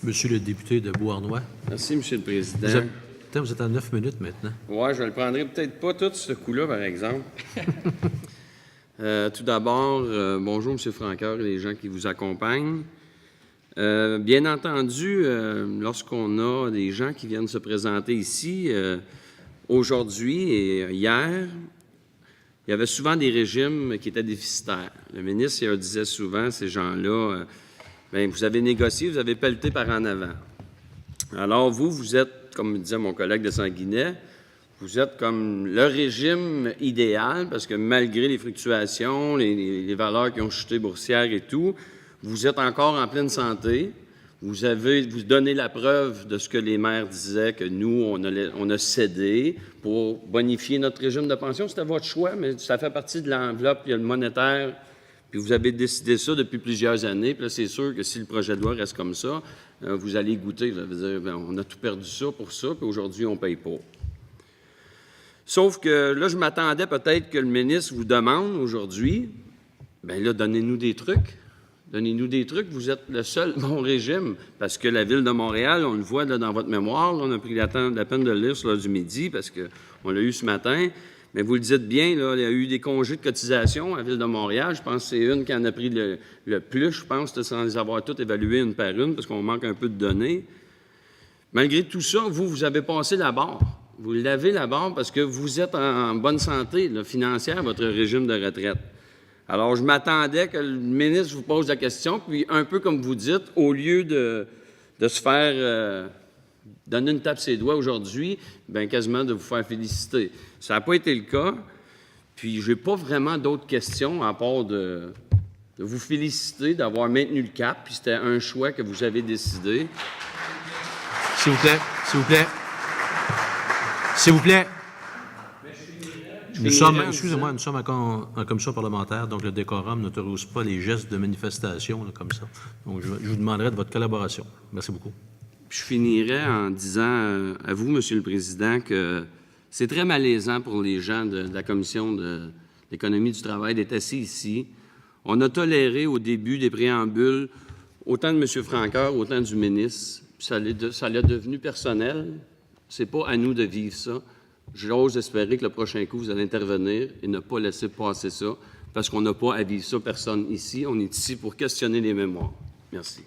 Monsieur le député de Beauharnois. Merci, M. le Président. Vous êtes à 9 minutes maintenant. Oui, je ne le prendrai peut-être pas tout ce coup-là, par exemple. Tout d'abord, bonjour, M. Francoeur et les gens qui vous accompagnent. Bien entendu, lorsqu'on a des gens qui viennent se présenter ici, aujourd'hui et hier, il y avait souvent des régimes qui étaient déficitaires. Le ministre il disait souvent, ces gens-là, bien, vous avez négocié, vous avez pelleté par en avant. Alors vous êtes, comme disait mon collègue de Sanguinet, vous êtes comme le régime idéal parce que malgré les fluctuations, les valeurs qui ont chuté boursières et tout, vous êtes encore en pleine santé. Vous donnez la preuve de ce que les maires disaient, que nous, on a cédé pour bonifier notre régime de pension. C'était votre choix, mais ça fait partie de l'enveloppe, il y a le monétaire, puis vous avez décidé ça depuis plusieurs années. Puis là, c'est sûr que si le projet de loi reste comme ça, vous allez goûter, vous allez dire, bien, on a tout perdu ça pour ça, puis aujourd'hui, on ne paye pas. Sauf que là, je m'attendais peut-être que le ministre vous demande aujourd'hui, bien là, donnez-nous des trucs. Donnez-nous des trucs, vous êtes le seul bon régime, parce que la Ville de Montréal, on le voit là, dans votre mémoire, là, on a pris la peine de le lire sur l'heure du midi, parce qu'on l'a eu ce matin, mais vous le dites bien, là, il y a eu des congés de cotisation à la Ville de Montréal, je pense que c'est une qui en a pris le plus, je pense, sans les avoir toutes évaluées une par une, parce qu'on manque un peu de données. Malgré tout ça, vous avez passé la barre. Vous l'avez la barre parce que vous êtes en bonne santé là, financière, votre régime de retraite. Alors, je m'attendais que le ministre vous pose la question, puis un peu comme vous dites, au lieu de se faire donner une tape sur les doigts aujourd'hui, bien quasiment de vous faire féliciter. Ça n'a pas été le cas, puis je n'ai pas vraiment d'autres questions à part de vous féliciter d'avoir maintenu le cap, puis c'était un choix que vous avez décidé. S'il vous plaît, s'il vous plaît. S'il vous plaît. Nous sommes en commission parlementaire, donc le décorum n'autorise pas les gestes de manifestation là, comme ça. Donc, je vous demanderai de votre collaboration. Merci beaucoup. Je finirai en disant à vous, M. le Président, que c'est très malaisant pour les gens de la Commission de l'économie du travail d'être assis ici. On a toléré au début des préambules autant de M. Francoeur, autant du ministre. Ça l'a devenu personnel. C'est pas à nous de vivre ça. J'ose espérer que le prochain coup, vous allez intervenir et ne pas laisser passer ça, parce qu'on n'a pas à vivre ça personne ici. On est ici pour questionner les mémoires. Merci.